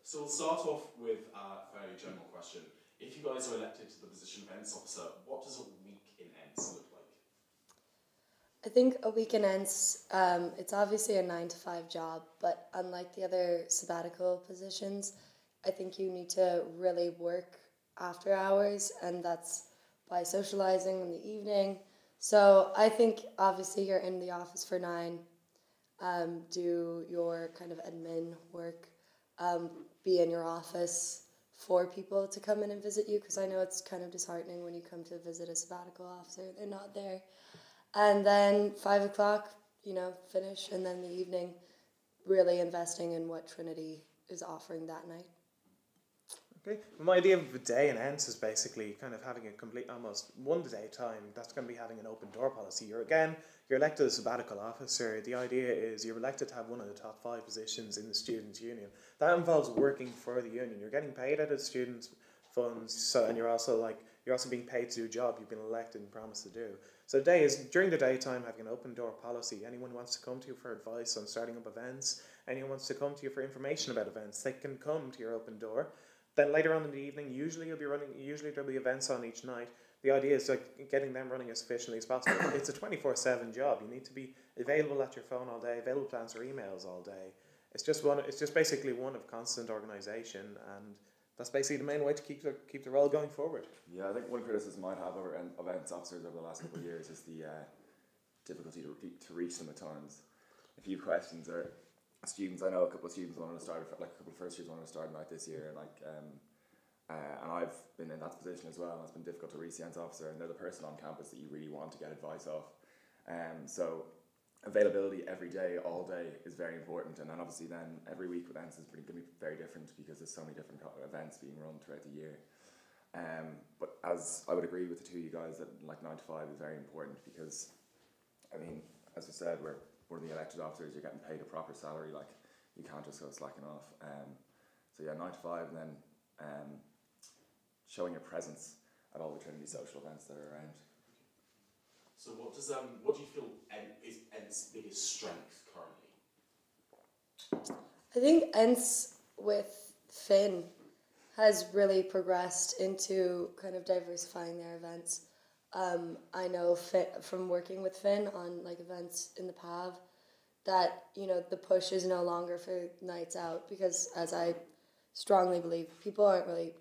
So we'll start off with a fairly general question. If you guys are elected to the position of Ents officer, what does a week in Ents look like? I think a week in Ents, it's obviously a 9 to 5 job, but unlike the other sabbatical positions, I think you need to really work after hours, and that's by socializing in the evening. So I think obviously you're in the office for 9, do your kind of admin work, be in your office for people to come in and visit you, because I know it's kind of disheartening when you come to visit a sabbatical officer, they're not there. And then 5 o'clock, finish, and then the evening, really investing in what Trinity is offering that night. Okay. My idea of a day in Ents is basically kind of having a complete, almost one day time. That's going to be having an open door policy. You're elected as sabbatical officer. The idea is you're elected to have one of the top 5 positions in the students' union. That involves working for the union. You're getting paid out of students' funds, and you're also being paid to do a job you've been elected and promised to do. So the day is during the daytime having an open door policy. Anyone who wants to come to you for advice on starting up events, anyone wants to come to you for information about events, they can come to your open door. Then later on in the evening, usually there'll be events on each night. The idea is getting them running as efficiently as possible. It's a 24/7 job. You need to be available at your phone all day, available to answer emails all day. It's just basically one of constant organisation, and that's basically the main way to keep the role going forward. Yeah, I think one criticism I'd have over events officers over the last couple of years is the difficulty to reach them at times. A few questions or students, I know a couple of students wanted to start, like a couple of first years wanted to start a night this year, and I've been in that position as well, and it's been difficult to reach the Ents officer, and they're the person on campus that you really want to get advice of. So availability every day, all day is very important, and then obviously then every week with Ents is going to be very different because there's so many different events being run throughout the year. But as I would agree with the two of you guys that 9 to 5 is very important because, I mean, as I said, we're one of the elected officers, you're getting paid a proper salary, you can't just go slacking off. So yeah, 9 to 5, and then showing your presence at all the Trinity social events that are around. So what do you feel is Ents' biggest strength currently? I think Ents with Finn has really progressed into kind of diversifying their events. I know from working with Finn on events in the PAV that the push is no longer for nights out, because as I strongly believe, people aren't really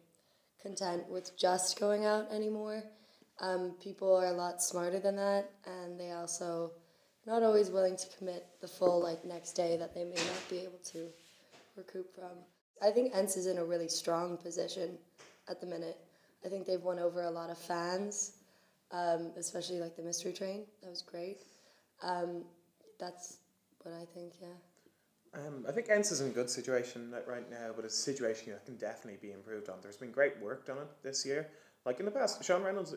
content with just going out anymore. People are a lot smarter than that, and they also not always willing to commit the full next day that they may not be able to recoup from. I think Ents is in a really strong position at the minute. I think they've won over a lot of fans, especially the mystery train. That was great. That's what I think. Yeah. I think Ents is in a good situation right now, but it's a situation that can definitely be improved on. There's been great work done it this year. In the past, Sean Reynolds,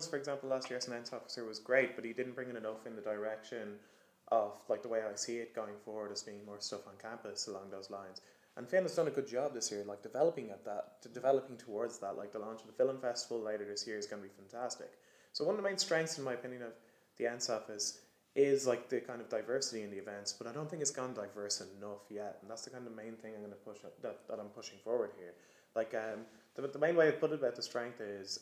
for example, last year as an Ents officer was great, but he didn't bring in enough in the direction of the way I see it going forward as being more stuff on campus along those lines. And Finn has done a good job this year, developing towards that. The launch of the film festival later this year is going to be fantastic. So one of the main strengths, in my opinion, of the Ents office is the kind of diversity in the events, but I don't think it's gone diverse enough yet, and that's the kind of main thing I'm going to push that I'm pushing forward here. The main way to put it about the strength is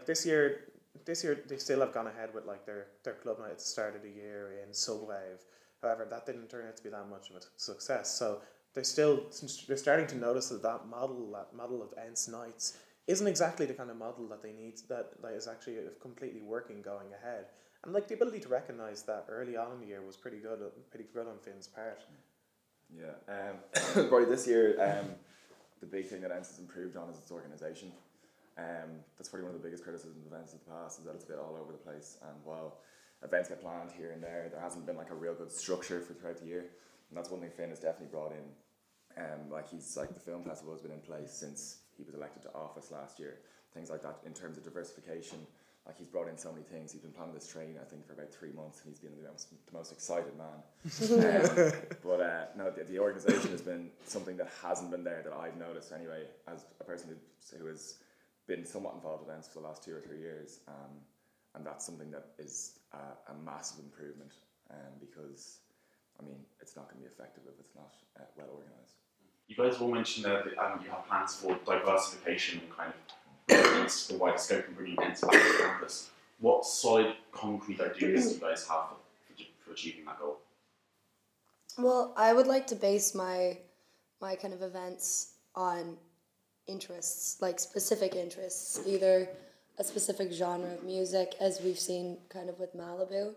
this year they still have gone ahead with their club night at the start of the year in Subwave. However, that didn't turn out to be that much of a success. So they're starting to notice that model of Ents nights isn't exactly the kind of model that they need, that is actually completely working going ahead. And the ability to recognise that early on in the year was pretty good on Finn's part. Yeah, probably this year, the big thing that Ents has improved on is its organisation. That's probably one of the biggest criticisms of Ents of the past, is that it's a bit all over the place. And while events get planned here and there hasn't been a real good structure throughout the year. And that's one thing Finn has definitely brought in. The film festival has been in place since he was elected to office last year. Things like that in terms of diversification. He's brought in so many things. He's been planning this train, I think, for about 3 months, and he's been the most excited man. No, the organisation has been something that hasn't been there that I've noticed anyway, as a person who has been somewhat involved with Ents for the last 2 or 3 years, and that's something that is a massive improvement, because, I mean, it's not going to be effective if it's not well organised. You guys all mentioned there that you have plans for diversification and kind of the wider scope and bringing Ents back to campus. What solid, concrete ideas do you guys have for achieving that goal? Well, I would like to base my kind of events on interests, like specific interests, either a specific genre of music, as we've seen kind of with Malibu.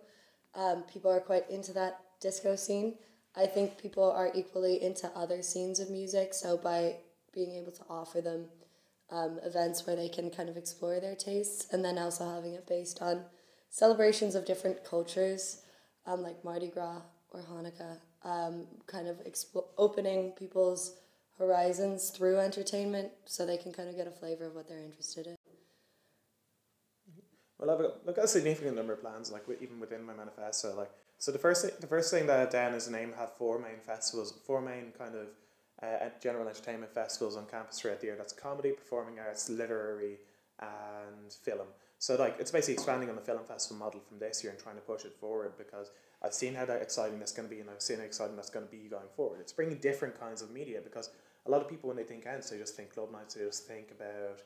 People are quite into that disco scene. I think people are equally into other scenes of music, so by being able to offer them events where they can kind of explore their tastes, and then also having it based on celebrations of different cultures, like Mardi Gras or Hanukkah, kind of opening people's horizons through entertainment so they can kind of get a flavour of what they're interested in. Well, I've got a significant number of plans, like even within my manifesto. Like, so the first thing that Dan is named have four main kind of general entertainment festivals on campus throughout the year. That's comedy, performing arts, literary, and film. So like it's basically expanding on the film festival model from this year and trying to push it forward, because I've seen how exciting that's going to be, and I've seen how exciting that's going to be going forward. It's bringing different kinds of media, because a lot of people, when they think Ents, they just think club nights, they just think about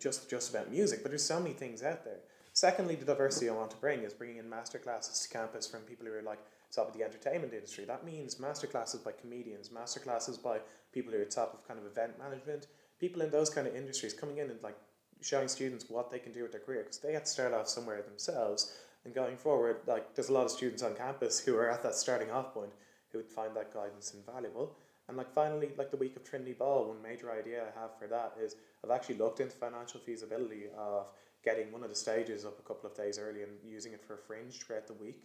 just about music, but there's so many things out there. Secondly, the diversity I want to bring is bringing in masterclasses to campus from people who are like top of the entertainment industry. That means masterclasses by comedians, masterclasses by people who are top of kind of event management, people in those kind of industries coming in and like showing students what they can do with their career, because they have to start off somewhere themselves. And going forward, like there's a lot of students on campus who are at that starting off point who would find that guidance invaluable. And like finally, like the week of Trinity Ball, one major idea I have for that is I've actually looked into financial feasibility of getting one of the stages up a couple of days early and using it for a fringe throughout the week.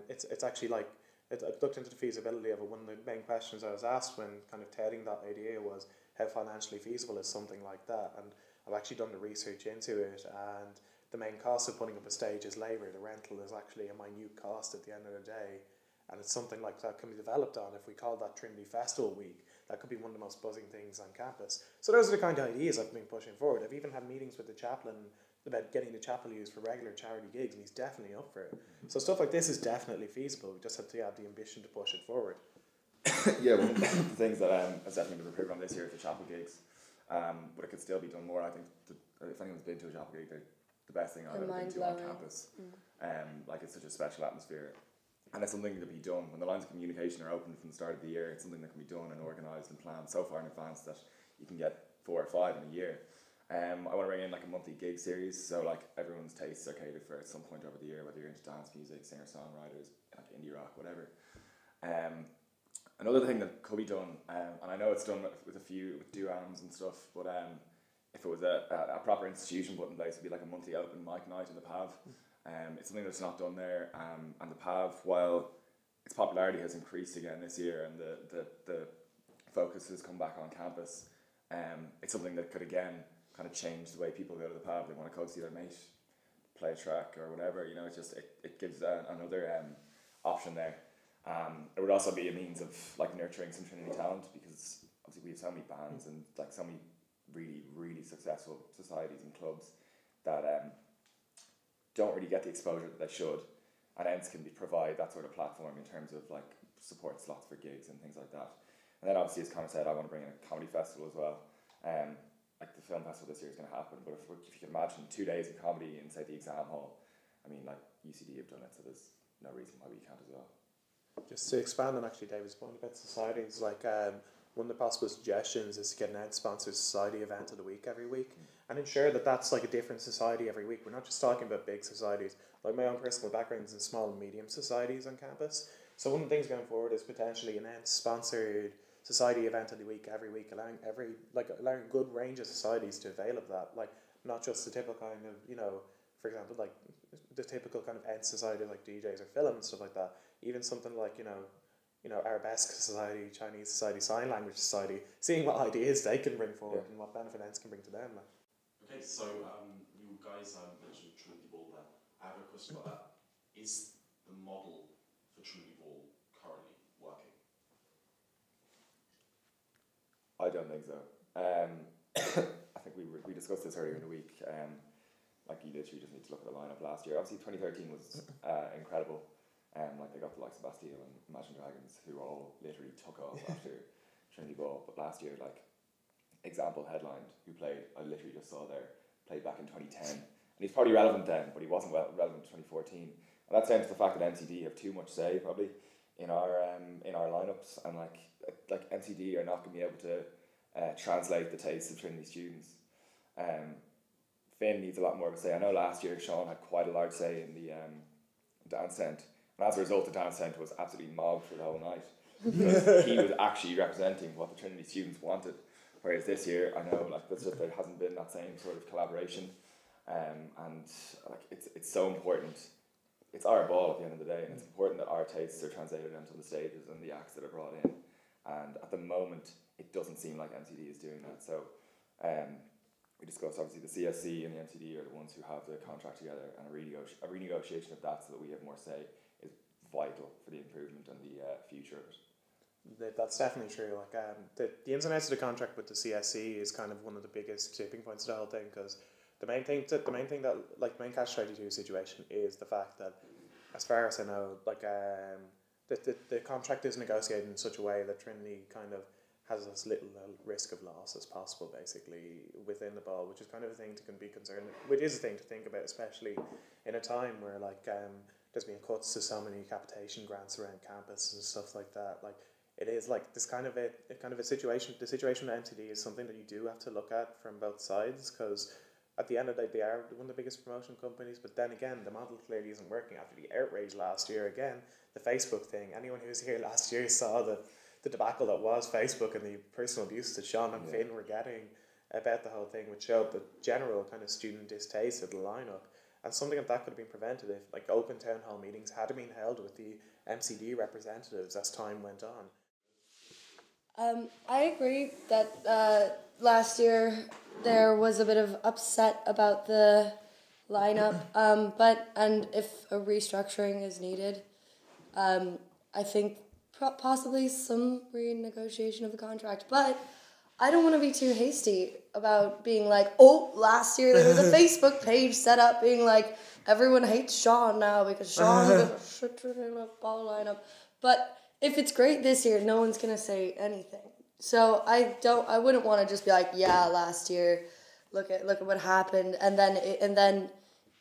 It's actually like I've looked into the feasibility of it. One of the main questions I was asked when kind of touting that idea was how financially feasible is something like that, and I've actually done the research into it, and the main cost of putting up a stage is labour. The rental is actually a minute cost at the end of the day, and it's something like that can be developed on. If we call that Trinity Festival Week, that could be one of the most buzzing things on campus. So those are the kind of ideas I've been pushing forward. I've even had meetings with the chaplain about getting the chapel used for regular charity gigs, and he's definitely up for it. So stuff like this is definitely feasible. We just have to have the ambition to push it forward. Yeah, one of the things that has definitely been improved on this year is the chapel gigs, but it could still be done more. I think if anyone's been to a chapel gig, the best thing I've ever been to on campus. Like it's such a special atmosphere, and it's something to be done when the lines of communication are open from the start of the year. It's something that can be done and organised and planned so far in advance that you can get 4 or 5 in a year. I want to bring in like a monthly gig series, so like everyone's tastes are catered for at some point over the year, whether you're into dance music, singer-songwriters, like indie rock, whatever. Another thing that could be done, and I know it's done with a few with duams and stuff, but if it was a proper institution put in place, it'd be like a monthly open mic night in the PAV. It's something that's not done there, and the PAV, while its popularity has increased again this year and the focus has come back on campus, it's something that could again kind of change the way people go to the PAV. They want to go see their mate play a track or whatever, you know. It gives another option there. It would also be a means of like nurturing some Trinity talent, because obviously we have so many bands and like so many really, really successful societies and clubs that don't really get the exposure that they should, and Ents can provide that sort of platform in terms of like support slots for gigs and things like that. And then obviously, as Conor said, I want to bring in a comedy festival as well. Like the film festival this year is going to happen, but if you can imagine 2 days of comedy in, say, the exam hall, I mean, like UCD have done it, so there's no reason why we can't as well. Just to expand on actually David's point about societies, like one of the possible suggestions is to get an Ents-sponsored society event of the week every week, and ensure that that's like a different society every week. We're not just talking about big societies. Like my own personal background is in small and medium societies on campus, so one of the things going forward is potentially an Ents-sponsored society event of the week every week, allowing a good range of societies to avail of that, like not just the typical kind of, you know, for example, like the typical kind of Ents society like DJs or film and stuff like that. Even something like you know Arabesque Society, Chinese Society, Sign Language Society, seeing what ideas they can bring forward and what benefit Ents can bring to them. Like. Okay, so you guys mentioned Trinity Ball there. I have a question about that. Is the model for Trinity Ball currently working? I don't think so. I think we discussed this earlier in the week. Like you literally just need to look at the lineup last year. Obviously 2013 was incredible. Like they got the likes of Bastille and Imagine Dragons, who all literally took off after Trinity Ball, but last year, like, example headlined, who played, I literally just saw there, played back in 2010. And he's probably relevant then, but he wasn't relevant in 2014. And that's down to the fact that MCD have too much say, probably, in our lineups. And, like MCD are not going to be able to translate the tastes of Trinity students. Finn needs a lot more of a say. I know last year Sean had quite a large say in the dance tent. And as a result, the dance tent was absolutely mobbed for the whole night. Because he was actually representing what the Trinity students wanted. Whereas this year, I know like there hasn't been that same sort of collaboration, and like it's so important. It's our ball at the end of the day, and it's important that our tastes are translated onto the stages and the acts that are brought in. And at the moment, it doesn't seem like MCD is doing that. So, we discussed obviously the CSC and the MCD are the ones who have the contract together, and a renegotiation of that so that we have more say is vital for the improvement and the future of it. That's definitely true. Like the ins and outs of the contract with the CSC is kind of one of the biggest tipping points of the whole thing, because the main thing that like the main catch-22 situation is the fact that, as far as I know, like the contract is negotiated in such a way that Trinity kind of has as little risk of loss as possible, basically, within the ball, which is kind of a thing to be concerned, which is a thing to think about, especially in a time where like there's been cuts to so many capitation grants around campus and stuff like that. Like, it is like this kind of a situation. The situation with MCD is something that you do have to look at from both sides, because at the end of the day, they are one of the biggest promotion companies. But then again, the model clearly isn't working after the outrage last year. Again, the Facebook thing. Anyone who was here last year saw the debacle that was Facebook and the personal abuse that Sean and Finn were getting about the whole thing, which showed the general kind of student distaste of the lineup. And something like that could have been prevented if like open town hall meetings had been held with the MCD representatives as time went on. I agree that last year there was a bit of upset about the lineup, and if a restructuring is needed, I think possibly some renegotiation of the contract. But I don't want to be too hasty about being like, oh, last year there was a Facebook page set up being like, everyone hates Sean now because Sean got a shit ball lineup. But if it's great this year, no one's gonna say anything. So I wouldn't want to just be like, yeah, last year, look at what happened, and then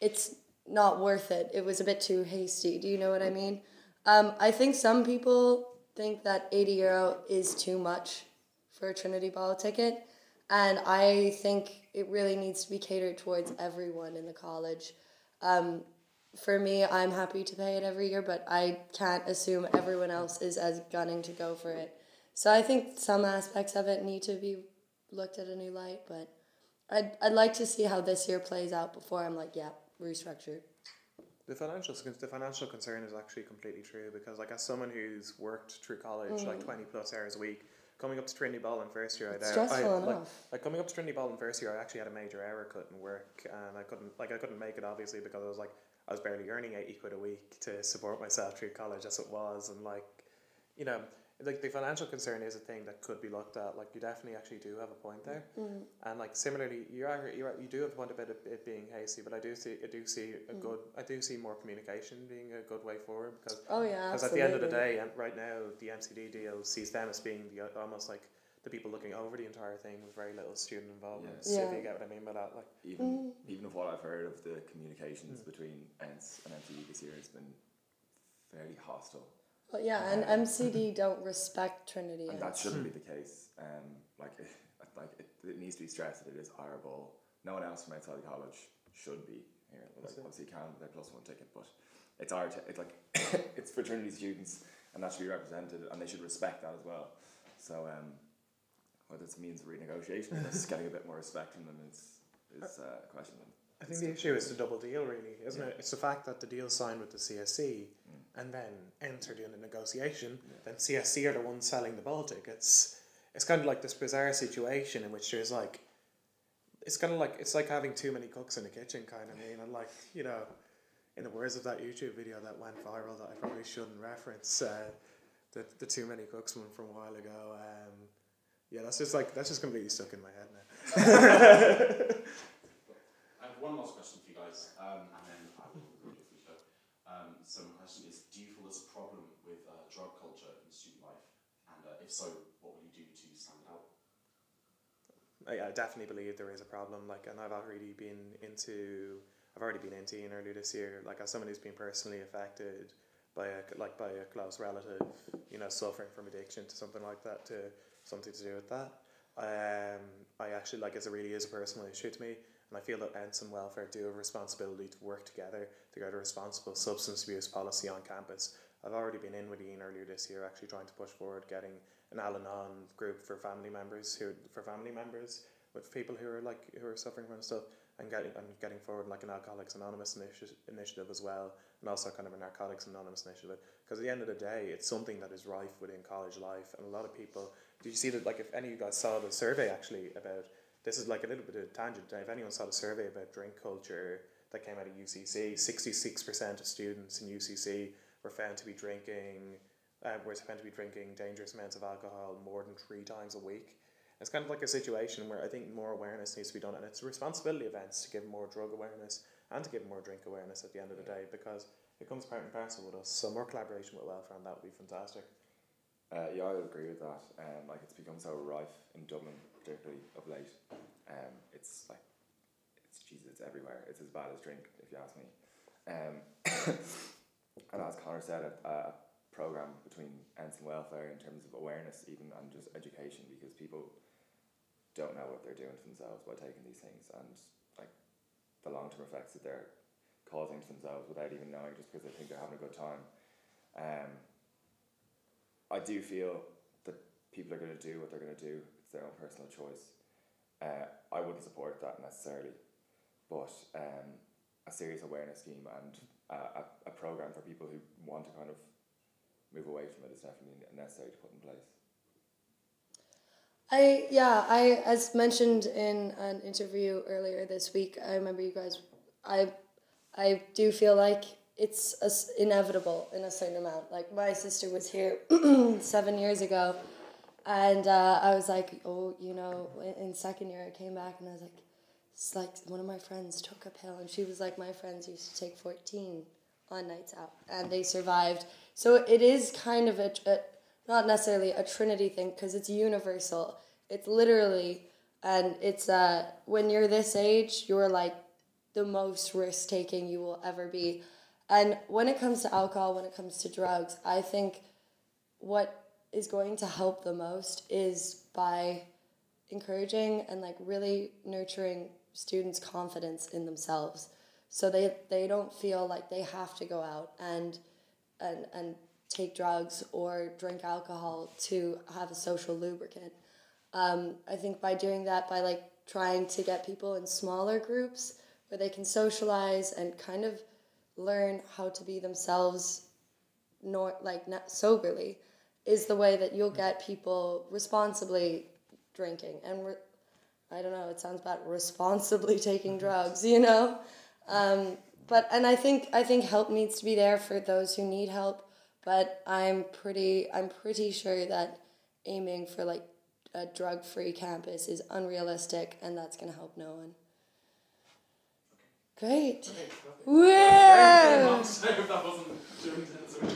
it's not worth it. It was a bit too hasty. Do you know what I mean? I think some people think that €80 is too much for a Trinity Ball ticket, and I think it really needs to be catered towards everyone in the college. For me, I'm happy to pay it every year, but I can't assume everyone else is as gunning to go for it. So I think some aspects of it need to be looked at a new light, but I'd like to see how this year plays out before I'm like, yeah, restructure. The financial concern is actually completely true, because like as someone who's worked through college like 20 plus hours a week, coming up to Trinity Ball in first year, like coming up to Trinity Ball in first year, I actually had a major hour cut in work, and I couldn't make it obviously because I was barely earning £80 a week to support myself through college as it was, and like, you know, like the financial concern is a thing that could be looked at. Like, you definitely actually do have a point there, and like similarly, you do have a point about it being hasty, but I do see more communication being a good way forward, because at the end of the day, and right now the MCD deal sees them as being almost like the people looking over the entire thing with very little student involvement. Yeah. If you get what I mean by that, like even of what I've heard of the communications between Ents and MCD this year has been fairly hostile. Well, yeah, and MCD don't respect Trinity. And that shouldn't be the case. It needs to be stressed that it is our ball. No one else from outside the college should be here. Like, obviously, can their +1 ticket, but it's it's for Trinity students, and that should be represented, and they should respect that as well. So, whether it means renegotiation or just getting a bit more respect from them is a question. I think the issue is the double deal, really, isn't it? It's the fact that the deal signed with the CSC and then entered in a negotiation, then CSC are the ones selling the ball tickets. It's kind of like this bizarre situation in which there's like, it's like having too many cooks in the kitchen, kind of mean, and like, you know, in the words of that YouTube video that went viral that I probably shouldn't reference, the too many cooks one from a while ago. Yeah, that's just completely stuck in my head now. I have one last question for you guys, and then I will conclude if we show. So my question is, do you feel there's a problem with drug culture in student life? And if so, what will you do to I definitely believe there is a problem. Like, and I've already been into earlier this year. Like, as someone who's been personally affected by a close relative, you know, suffering from addiction to something like that, to something to do with that. I actually, like, it really is a personal issue to me, and I feel that Ents and welfare do have a responsibility to work together to get a responsible substance abuse policy on campus. I've already been in with Ian earlier this year, actually trying to push forward getting an Al-Anon group for family members with people who are suffering from stuff, and getting forward like an Alcoholics Anonymous initiative as well, and also kind of a Narcotics Anonymous initiative, because at the end of the day, it's something that is rife within college life, and a lot of people. Did you see that? Like, if any of you guys saw the survey actually about, this is like a little bit of a tangent, if anyone saw the survey about drink culture that came out of UCC, 66% of students in UCC were found to be drinking dangerous amounts of alcohol more than 3 times a week. It's kind of like a situation where I think more awareness needs to be done, and it's a responsibility of Ents to give more drug awareness and to give more drink awareness at the end of the day, because it comes part and parcel with us. So more collaboration with welfare, and that would be fantastic. Yeah, I would agree with that. Like, it's become so rife in Dublin, particularly of late. It's everywhere. It's as bad as drink, if you ask me. And as Conor said, a program between Ents and welfare in terms of awareness, even, and just education, because people don't know what they're doing to themselves by taking these things, and like the long-term effects that they're causing to themselves without even knowing, just because they think they're having a good time. I do feel that people are going to do what they're going to do. It's their own personal choice. I wouldn't support that necessarily, but a serious awareness scheme and a program for people who want to kind of move away from it is definitely necessary to put in place. I as mentioned in an interview earlier this week, I remember you guys, I do feel like it's inevitable in a certain amount. Like, my sister was here 7 years ago, and I was like, oh, you know, in second year I came back and I was like, it's like one of my friends took a pill, and she was like, my friends used to take 14 on nights out, and they survived. So it is kind of a not necessarily a Trinity thing, because it's universal. It's literally, and it's when you're this age, you're like the most risk-taking you will ever be. And when it comes to alcohol, when it comes to drugs, I think what is going to help the most is by encouraging and like really nurturing students' confidence in themselves, so they don't feel like they have to go out and take drugs or drink alcohol to have a social lubricant. I think by doing that, by like trying to get people in smaller groups where they can socialize and kind of learn how to be themselves, not soberly, is the way that you'll get people responsibly drinking and I don't know, it sounds bad, responsibly taking drugs, you know. But I think help needs to be there for those who need help. But I'm pretty sure that aiming for like a drug-free campus is unrealistic, and that's gonna help no one. Great. Okay, Whoa! that wasn't too intense.